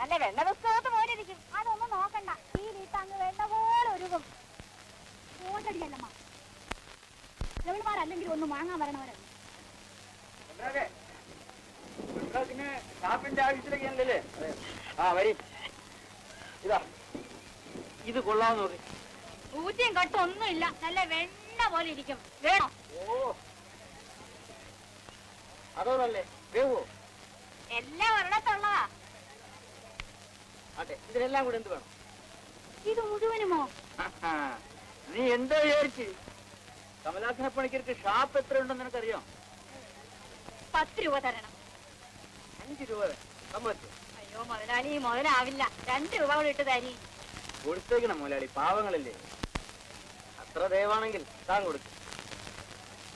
നല്ല വെള്ള പുസ്തകത്ത് പോലെ ഇരിക്കും. അതൊന്നും നോക്കണ്ട, ഈ വീട്ടങ്ങ് വെള്ള പോലെ ഒരുക്കും. ഓട്ടടിയല്ലമ്മ, എവിടുമാരല്ലെങ്കിൽ ഒന്നും വാങ്ങാൻ വരണവരല്ല. ഷാപ്പിന്റെ ആവശ്യത്തിലേക്കല്ലേ? ആ വരി. ഇതാ ഇത് കൊള്ളാന്ന് നോക്കി. ഊറ്റിയും കട്ടും ഒന്നുമില്ല, നല്ല വെണ്ണ പോലെ ഇരിക്കും. വേണോ? ഓ അതോന്നല്ലേ, വേവോ? എല്ലാം ഒരിടത്തുള്ളതാ. അതെ, ഇതിനെല്ലാം കൂടെ എന്ത് വേണം? ഇത് മുഴുവനുമോ? നീ എന്താ വിചാരിച്ച്? കമലാസന പണിക്കർക്ക് ഷാപ്പ് എത്ര ഉണ്ടെന്ന് നിനക്കറിയാം? 10 രൂപ തരണം. 5 രൂപ സമ്മതിച്ചു? അയ്യോ മുതലാളി, മുതലാവില്ല. 2 രൂപ കൂടെ ഇട്ട് തരി. കൊടുത്തേക്കണം മുതലാളി, പാവങ്ങളല്ലേ. അത്ര ദയവാണെങ്കിൽ താൻ കൊടുക്കും.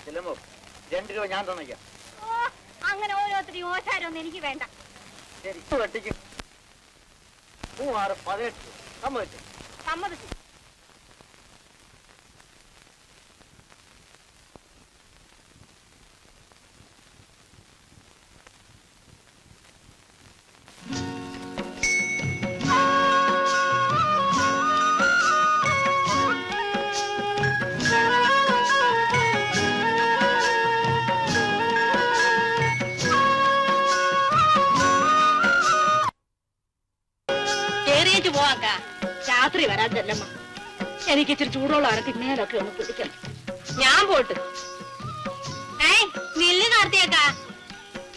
ചെല്ലുമ്പോ 2 രൂപ ഞാൻ തന്നേക്കാം. ഓ, അങ്ങനെ ഓരോരുത്തരും ഓശാരൊന്നും എനിക്ക് വേണ്ട. ശരി, വെട്ടിക്കും. 3, 6, 18 സമ്മതിച്ചു? സമ്മതിച്ചു. രാത്രി വരാൻ ചെല്ലമ്മ, എനിക്ക് ഇച്ചിരി ചൂടുള്ളതാണ്. തിന്നേലൊക്കെ ഒന്ന് പിടിക്കണം. ഞാൻ പോട്ട്. നെല്ല് കാർത്തിയേക്കാ,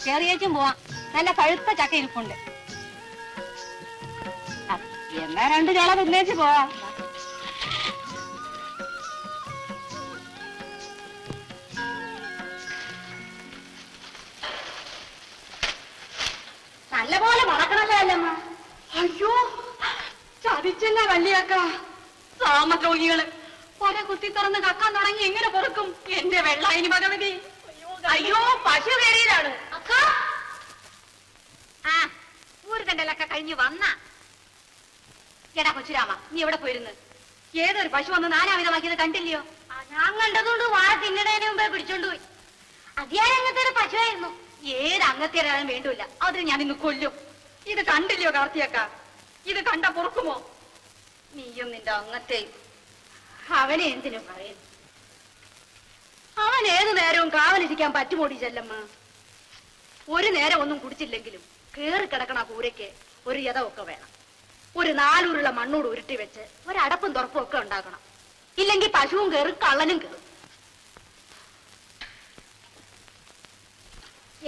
ചെറിയേച്ചും പോവാം. നല്ല പഴുത്ത ചക്ക ഇരിപ്പുണ്ട്. എന്നാ 2 ചാള തിന്നേച്ച് പോവാം. നല്ലപോലെ മണക്കണല്ലോ അല്ലമ്മ. അയ്യോ ചതിച്ചല്ല വല്ലിയാക്ക. സാമദ്രോഹികള് പല കുത്തി തുറന്ന് കക്കാൻ തുടങ്ങി. എങ്ങനെ പൊറുക്കും എന്റെ വെള്ളായിനി ഭഗവതി? അയ്യോ പശു കയറിയതാണ്. ആ ഊരുതണ്ടലൊക്കെ കഴിഞ്ഞു വന്ന. എടാ കൊച്ചുരാമ, നീ എവിടെ പോയിരുന്നു? ഏതൊരു പശു വന്ന് നാനാവിധമാക്കിയത് കണ്ടില്ലയോ? ഞാൻ കണ്ടതുകൊണ്ട് വാഴ തിന്നണേന് മുമ്പേ പിടിച്ചോണ്ടുപോയി. അതിയാരങ്ങത്തെ ഒരു പശുവായിരുന്നു. ഏത് അങ്ങത്തേരാനും വേണ്ടൂല്ല, അതിന് ഞാൻ ഇന്ന് കൊല്ലും. ഇത് കണ്ടില്ലയോ കാർത്തിയക്ക? ഇത് കണ്ട പൊറുക്കുമോ? നീയും നിന്റെ അങ്ങത്തെയും. അവനെ എന്തിനു പറയുന്നു? അവൻ ഏതു നേരവും കാവലിരിക്കാൻ പറ്റുമോടി ചെല്ലമ്മ? ഒരു നേരം ഒന്നും കുടിച്ചില്ലെങ്കിലും കേറി കിടക്കണ കൂരയ്ക്ക് ഒരു യഥമൊക്കെ വേണം. ഒരു 4 ഉരുള മണ്ണോട് ഉരുട്ടി വെച്ച് ഒരടപ്പും തുറപ്പും ഒക്കെ ഉണ്ടാക്കണം. ഇല്ലെങ്കിൽ പശുവും കയറും, കള്ളനും കയറും.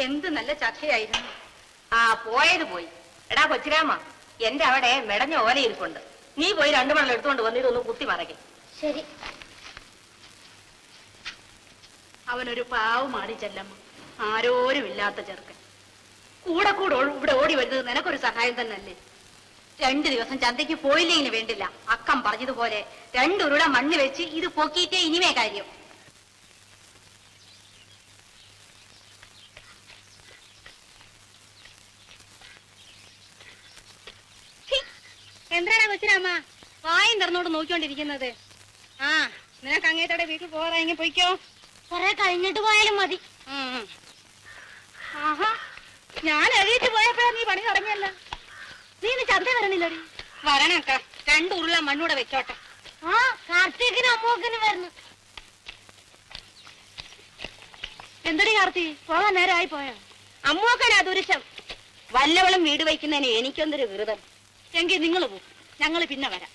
എന്ത് നല്ല ചക്കയായിരുന്നു. ആ പോയത് പോയി. എടാ കൊച്ചുരാമ, എന്റെ അവിടെ മെടഞ്ഞ ഓല ഇരിപ്പുണ്ട്. നീ പോയി 2 മണൽ എടുത്തുകൊണ്ട് വന്ന് ഇതൊന്ന് കുത്തി മറയ്ക്കും. ശരി. അവനൊരു പാവമാടി ചെല്ലമ്മ, ആരോരും ഇല്ലാത്ത ചെറുക്കൻ. കൂടെ ഇവിടെ ഓടി വരുന്നത് നിനക്കൊരു സഹായം തന്നെയല്ലേ? 2 ദിവസം ചന്തയ്ക്ക് പോയില്ലെങ്കിലും വേണ്ടില്ല. അക്കം പറഞ്ഞതുപോലെ 2 ഉരുള മണ്ണ് വെച്ച് ഇത് പൊക്കിയിട്ടേ ഇനിമേ കാര്യം. എന്താണ് കൊച്ചിരാമ്മ വായും തുറന്നോട് നോക്കിക്കൊണ്ടിരിക്കുന്നത്? ആ നിനക്ക് അങ്ങേത്തോടെ വീട്ടിൽ പോകാറായെങ്കിൽ പോയിക്കോ. കുറെ കഴിഞ്ഞിട്ട് പോയാലും മതി. ആഹാ, ഞാൻ എഴുതിട്ട് പോയപ്പോഴാ നീ പണി തുടങ്ങിയല്ല. നീ ഇന്ന് ചന്ത വരണില്ലടി? വരണക്ക, 2 ഉരുള മണ്ണൂടെ വെച്ചോട്ടെ. ആ കാർത്തികിനും അമ്മൂക്കിനും വരണം. എന്തടി കാർത്തി, പോകാൻ നേരമായി പോയോ? അമ്മൂക്കനാ ദുരിശം. വല്ലവളും വീട് വയ്ക്കുന്നതിന് എനിക്കൊന്നൊരു വിറുതം. എങ്കിൽ നിങ്ങൾ പോകും, ഞങ്ങൾ പിന്നെ വരാം.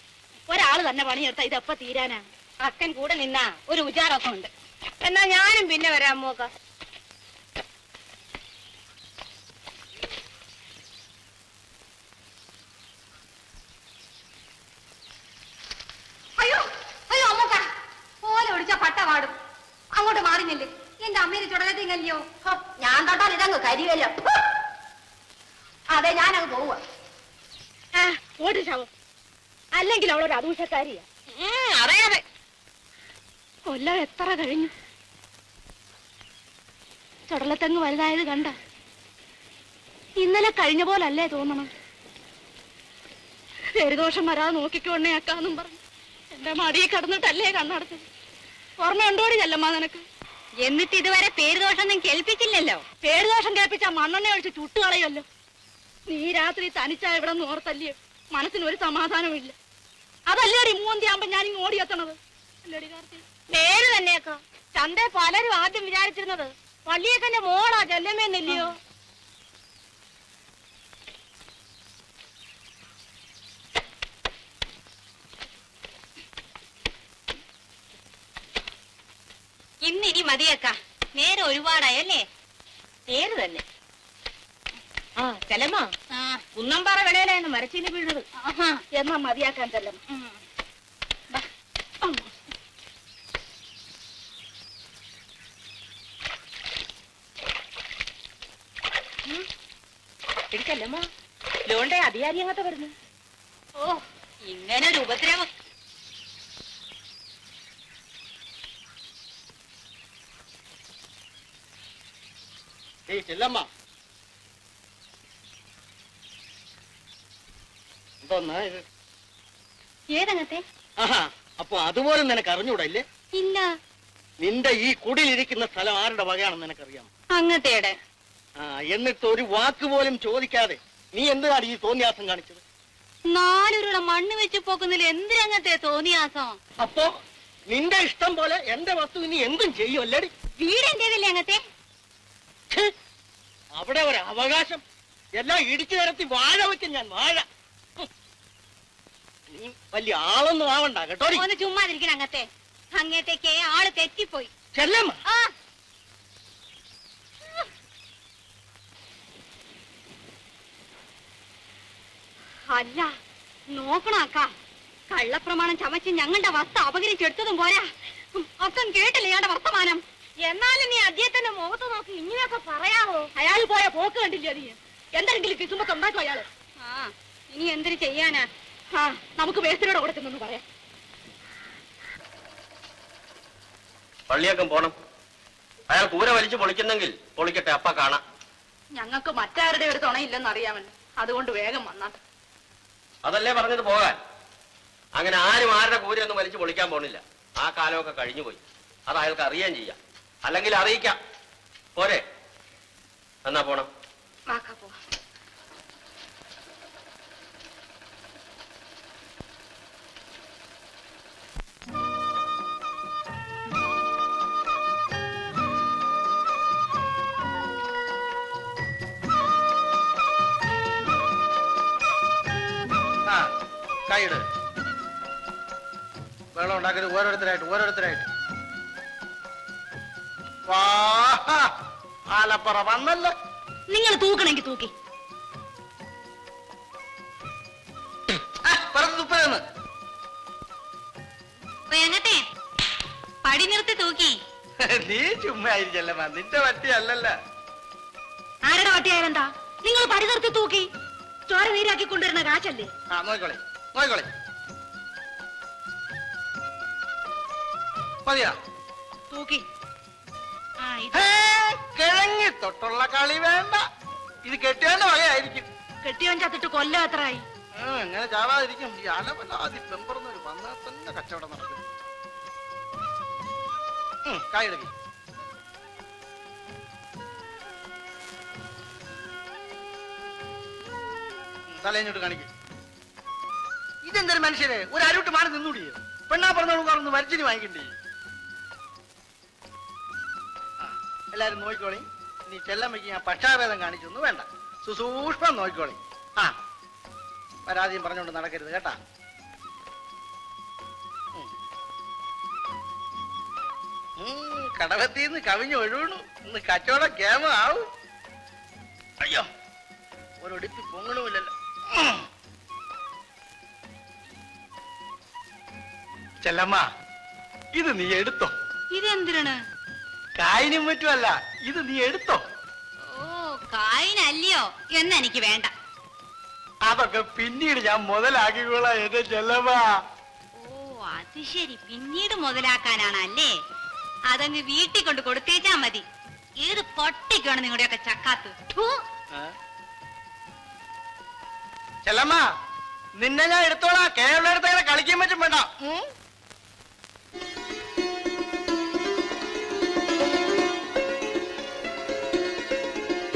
ഒരാള് തന്നെ പണിയെടുത്താ ഇതെപ്പ തീരാനാ? അക്കൻ കൂടെ നിന്നാ ഒരു ഉജാറൊക്കെ ഉണ്ട്. എന്നാ ഞാനും പിന്നെ വരാം അമ്മൂക്ക. അയ്യോ അയ്യോ അമ്മൂക്ക, പോലെ ഒടിച്ച പട്ട പാടും. അങ്ങോട്ട് മാറിഞ്ഞില്ലേ? എന്റെ അമ്മേനെ ചുടലത്തിങ്ങല്ലയോ? ഞാൻ തൊട്ടാൽ ഇതങ്ങ് കരിവല്ലോ. അതെ, ഞാനങ്ങ് പോവുക. ഓടിച്ചാവോ, അല്ലെങ്കിൽ അവളൊരു അദൂഷക്കാരിയാ. അറിയാതെ കൊല്ലം എത്ര കഴിഞ്ഞു. ചുടലത്തെങ്ങ് വലുതായത് കണ്ട. ഇന്നലെ കഴിഞ്ഞ പോലല്ലേ തോന്നണം. പേരുദോഷം വരാതെ നോക്കിക്കോണേ അക്കാന്നും പറഞ്ഞു എന്റെ മടിയിൽ കിടന്നിട്ടല്ലേ കണ്ണടച്ചത്. ഓർമ്മയുണ്ടോടി ചെല്ലമ്മ നിനക്ക്? എന്നിട്ട് ഇതുവരെ പേരുദോഷം കേൾപ്പിച്ചില്ലല്ലോ. പേരുദോഷം കേൾപ്പിച്ചാ മണ്ണെണ്ണ ഒഴിച്ച് ചുട്ടുകളയല്ലോ. നീ രാത്രി തനിച്ചാ ഇവിടെ നിന്ന് ഓർത്തല്ലേ മനസ്സിന് ഒരു സമാധാനമില്ല. അതല്ലേടി മൂന്തിയാകുമ്പോ ഞാനിങ്ങ് ഓടിയെത്തണത്. അല്ലേടി കാർത്തി? നേര് തന്നെയൊക്കെ. ചന്ത പലരും ആദ്യം വിചാരിച്ചിരുന്നത് വള്ളിയേക്കന്റെ മോളാ ചെല്ലമ്മേന്നില്ലയോ. ഇന്നിനി മതിയേക്ക, നേരെ ഒരുപാടായല്ലേ? നേര് തന്നെ. ആ ചെല്ലമ്മ, കുന്നമ്പാറ വിളയിലായിരുന്നു മരച്ചീനി വീണത്. എന്നാ മതിയാക്കാൻ ചെല്ലമ്മ. എടുക്കല്ലമ്മ, ലോണ്ടെ അധികാരി അങ്ങത്തെ വരുന്നു. ഓ, ഇങ്ങനെ ഒരു ഉപദ്രവം. ചെല്ലമ്മ, എന്തോന്നാ ഇത്? ഏതങ്ങത്തെ? ആഹാ, അപ്പൊ അതുപോലെ നിനക്ക് അറിഞ്ഞൂടല്ലേ? ഇല്ല. നിന്റെ ഈ കുടിലിരിക്കുന്ന സ്ഥലം ആരുടെ വകയാണെന്ന് നിനക്കറിയാം? അങ്ങത്തേടെ. എന്നിട്ട് ഒരു വാക്ക് പോലും ചോദിക്കാതെ നീ എന്തിനാണ് ഈ തോന്നിയാസം കാണിച്ചത്? 4 ഉരുള മണ്ണ് വെച്ച് പോക്കുന്നതിൽ എന്തിനങ്ങത്തെ തോന്നിയാസം? അപ്പോ നിന്റെ ഇഷ്ടം പോലെ എന്റെ വസ്തു നീ എന്തും ചെയ്യുമല്ലേ? വീട് എന്റേതല്ലേ അങ്ങത്തെ? അവിടെ ഒരു അവകാശം എല്ലാം ഇടിച്ചു നിരത്തി വാഴ വെക്കും ഞാൻ, വാഴ. നീ വലിയ ആളൊന്നും ആവണ്ട കേട്ടോ. ഒന്ന് ചുമ്മാതിരിക്കണം അങ്ങത്തെ. അങ്ങത്തേക്ക് ആള് തെറ്റിപ്പോയി. ചെല്ലമ്മ, അല്ല നോക്കണ അക്ക, കള്ളപ്രമാണം ചമച്ച് ഞങ്ങളുടെ വസ്തു അപകരിച്ചെടുത്തതും പോരാ, അക്കം കേട്ടില്ല ഇയാളുടെ വർത്തമാനം. എന്നാലും നീ അദ്ദേഹത്തിന്റെ മുഖത്ത് നോക്കി ഇങ്ങനെയൊക്കെ പറയാവോ? അയാൾ പോയ പോക്ക് കണ്ടില്ല നീ? എന്തെങ്കിലും കിസുമ്പൊക്കെ ഉണ്ടാക്കും അയാള്. ഇനി എന്തിനു ചെയ്യാനാ? നമുക്ക് വേസ്റ്റിനോട് കൊടുക്കുന്നെന്ന് പറയാം. പള്ളിയൊക്കെ പോണം. അയാൾ കൂര വലിച്ചു പൊളിക്കുന്നെങ്കിൽ പൊളിക്കട്ടെ, അപ്പ കാണാം. ഞങ്ങൾക്ക് മറ്റാരുടെ ഒരു തുണയില്ലെന്ന് അറിയാമല്ലോ, അതുകൊണ്ട് വേഗം വന്നാ. അതല്ലേ പറഞ്ഞത് പോകാൻ. അങ്ങനെ ആരും ആരുടെ കൂരയൊന്നും വലിച്ചു പൊളിക്കാൻ പോണില്ല. ആ കാലമൊക്കെ കഴിഞ്ഞുപോയി. അത് അയാൾക്ക് അറിയാൻ ചെയ്യാം, അല്ലെങ്കിൽ അറിയിക്കാം. പോരെ? എന്നാ പോണം. കൈയിട്. വെള്ളം ഉണ്ടാക്കരുത്. ഓരോരുത്തരായിട്ട്. ആലപ്പുറ വന്നല്ല. നിങ്ങൾ തൂക്കണമെങ്കിൽ തൂക്കി. തുപ്പലെന്ന് എങ്ങത്തെ പടി നിർത്തി തൂക്കി. നീ ചുമ്മാ ആയിരിക്കല്ലമ്മ, നിന്റെ വട്ടി അല്ലല്ല. ആരുടെ വട്ടിയായെന്താ? നിങ്ങൾ പടി നിർത്തി തൂക്കി. ചോര നീരാക്കി കൊണ്ടുവരുന്ന കാശല്ലേ? നോക്കോളെ. മതിയാ തൂക്കി. കിഴങ്ങി തൊട്ടുള്ള കളി വേണ്ട. ഇത് കെട്ടിയോന്റെ വകയായിരിക്കും. കെട്ടിയോൻ ചത്തിട്ട് കൊല്ലം എത്രയായി? എങ്ങനെ ചാവാതിരിക്കും? ഈ അലവലാതി പെമ്പറന്നൊരു വന്നാൽ തന്നെ കച്ചവടം നടക്കും. കായെടുക്കി. തലേഞ്ഞോട്ട് കാണിക്കും. ഇതെന്തൊരു മനുഷ്യരെ, ഒരു അരുട്ട് മാറി നിന്നൂടിയോ? പെണ്ണാ പറഞ്ഞോളൂ മരിച്ചിന് വാങ്ങിക്കണ്ടേ? എല്ലാരും നോക്കിക്കോളി. നീ ചെല്ലമ്മയ്ക്ക് ഞാൻ പക്ഷാഭേദം കാണിച്ചൊന്നും വേണ്ട, സുസൂക്ഷ്മം നോക്കിക്കോളി. പരാതിയും പറഞ്ഞോണ്ട് നടക്കരുത് കേട്ടാ. കടവത്തിന്ന് കവിഞ്ഞ് ഒഴുകണു. ഇന്ന് കച്ചവടം കേമ ആവും. അയ്യോ, ഒരൊടിപ്പി പൊങ്ങണമില്ലല്ലോ. ചെല്ലമ്മ, ഇത് നീ എടുത്തോ. ഇതെന്തിനാണ്? കായിനും മറ്റുമല്ല, ഇത് നീ എടുത്തോ. ഓ, കായിനല്ലയോ? എന്നെനിക്ക് വേണ്ട. അതൊക്കെ പിന്നീട് ഞാൻ മുതലാക്കിക്കോളാം എന്റെ ചെല്ലമ്മ. ഓ, അത് ശരി, പിന്നീട് മുതലാക്കാനാണല്ലേ? അതങ്ങ് വീട്ടിൽ കൊണ്ട് കൊടുത്തേച്ചാ മതി. ഏത് പൊട്ടിക്കാണ് നിങ്ങളുടെയൊക്കെ ചക്കാത്ത്. ചെല്ലമ്മ, നിന്നെ ഞാൻ എടുത്തോളാം. കേരള എടുത്തങ്ങനെ കളിക്കാൻ പറ്റും വേണ്ട.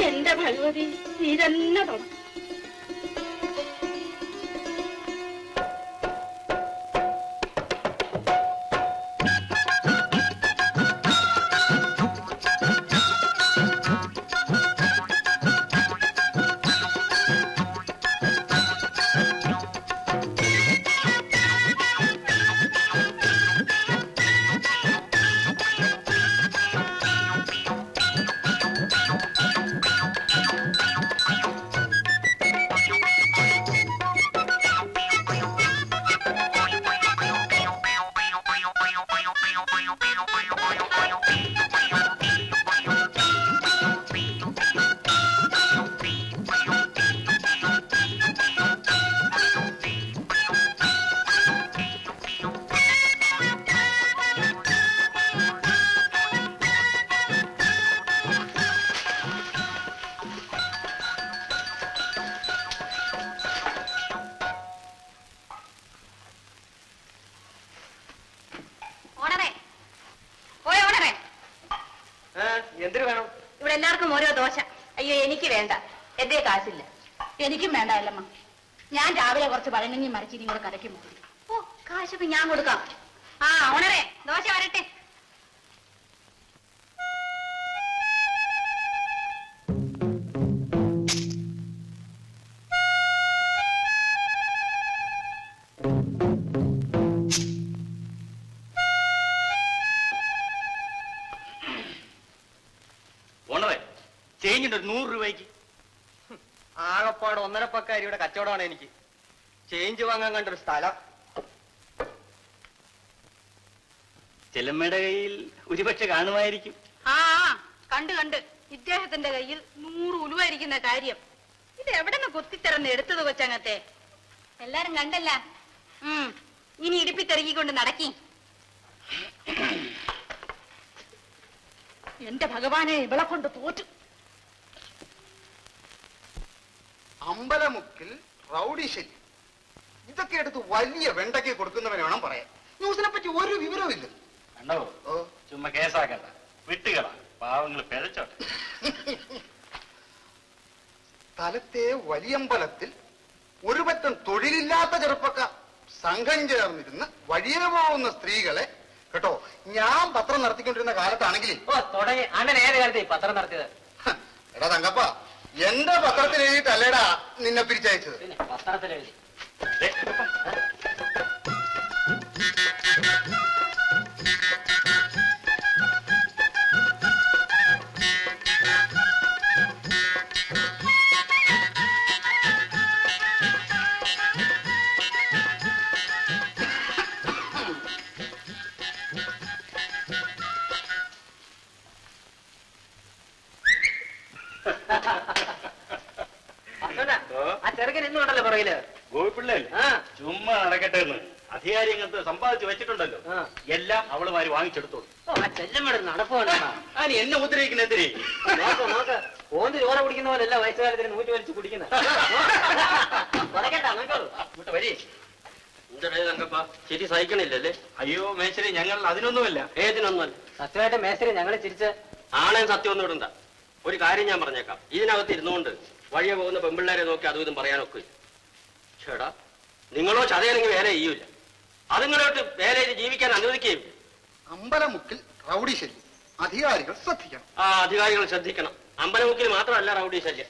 എന്റെ ഭഗവതി, നീ തന്നെ തൊട. എന്തിനു വേണം? ഇവിടെ എല്ലാവർക്കും ഓരോ ദോശ. അയ്യോ എനിക്ക് വേണ്ട, എന്റെ കാശില്ല. എനിക്കും വേണ്ട അല്ലമ്മ. ഞാൻ രാവിലെ കുറച്ച് പഴങ്ങഞ്ഞി മരച്ചിരി കൂടെ കരയ്ക്കുമോ. ഓ, കാശൊക്കെ ഞാൻ കൊടുക്കാം. ആ ഓണറേ, ദോശ വരട്ടെ. ഓണറേ, ചേഞ്ചിട്ട് 100 രൂപയ്ക്ക്. ആകപ്പാട് 1.5 പക്ക അരിയുടെ കച്ചവടമാണ് എനിക്ക്. ചേഞ്ച് വാങ്ങാൻ കണ്ടൊരു സ്ഥലം. ചെല്ലമ്മയുടെ കയ്യിൽ ഒരുപക്ഷെ കാണുമായിരിക്കും. ആ കണ്ട് കണ്ട് ഇദ്ദേഹത്തിന്റെ കയ്യിൽ 100 ഉലുവായിരിക്കുന്ന കാര്യം. ഇത് എവിടെ നിന്ന് കുത്തിത്തിറന്ന് എടുത്തത് കൊച്ചങ്ങത്തെ? എല്ലാരും കണ്ടല്ല. ഇനി ഇടിപ്പിത്തെറുകിക്കൊണ്ട് നടക്കി. എന്റെ ഭഗവാനെ, ഇവളെ കൊണ്ട് തോറ്റു. അമ്പലമുക്കിൽ റൗഡി ശല്യം. ഇതൊക്കെ എടുത്ത് വലിയ വെണ്ടയ്ക്ക് കൊടുക്കുന്നവനെ വേണം പറയാൻ. ന്യൂസിനെ പറ്റി ഒരു വിവരമില്ല. കണ്ടോ, ചുമ്മാ കേസാക്കണ്ട, വിട്ടുകളാ, പാവങ്ങൾ പിഴച്ചോട്ടെ. സ്ഥലത്തെ വലിയമ്പലത്തിൽ ഒരു പറ്റം തൊഴിലില്ലാത്ത ചെറുപ്പക്കാർ സംഘം ചേർന്നിരുന്ന് വഴിയെ പോകുന്ന സ്ത്രീകളെ കേട്ടോ. ഞാൻ പത്രം നടത്തിക്കൊണ്ടിരുന്ന കാലത്താണെങ്കിൽ തുടങ്ങി. അണ്ണൻ ഏത് കാലത്ത് ഈ പത്രം നടത്തിയത്? എടാ തങ്കപ്പ, എന്റെ പത്രത്തിൽ എഴുതിയിട്ടല്ലേടാ നിന്നെ പിരിച്ചയച്ചത്. പിന്നെ പത്രത്തിൽ എഴുതി. ആ ചെറുക്കൻ ഇന്നും ഉണ്ടല്ലോ പുറകില്. ഗോപിപ്പിള്ളല്ലേ? ചുമ്മാ നടക്കട്ടെ എന്ന് അധികാരി അങ്ങനത്തെ സമ്പാദിച്ചു വെച്ചിട്ടുണ്ടല്ലോ. എല്ലാം അവളുമാര് വാങ്ങിച്ചെടുത്തോളൂ. ആ ചെല്ലമ്മയുടെ നടപ്പാണ്. അതിന് എന്നെ ഉദ്രവിക്കുന്ന എന്തിനേ? നോക്ക് നോക്ക്, ഓന്ത് ചോര കുടിക്കുന്ന പോലെയല്ല വയസ്സുകാലത്തിന് നൂറ്റി വലിച്ചു കുടിക്കുന്നത്. ഇങ്ങോട്ട് വരി. തങ്കപ്പ ശരി സഹിക്കണില്ലല്ലേ? അയ്യോ മേശ്ശേരി, ഞങ്ങൾ അതിനൊന്നുമല്ല. ഏതിനൊന്നുമല്ല. സത്യമായിട്ട് മേസ്ത്രി ഞങ്ങളെ ചിരിച്ച് ആണേ സത്യം ഒന്നും ഇടണ്ട. ഒരു കാര്യം ഞാൻ പറഞ്ഞേക്കാം. ഇതിനകത്ത് ഇരുന്നുകൊണ്ട് വഴിയെ പോകുന്ന പെമ്പിള്ളേരെ നോക്കി അതും ഇതും പറയാനൊക്കെ. ചേടാ, നിങ്ങളോ ചതയല്ലെങ്കിൽ വേല ചെയ്യൂല. അതുങ്ങളോട്ട് വേല ചെയ്ത് ജീവിക്കാൻ അനുവദിക്കുകയും. അമ്പലമുക്കിൽ റൗഡി ശല്യം. അധികാരികൾ ശ്രദ്ധിക്കണം. ആ അധികാരികൾ ശ്രദ്ധിക്കണം. അമ്പലമുക്കിൽ മാത്രമല്ല റൗഡി ശല്യം.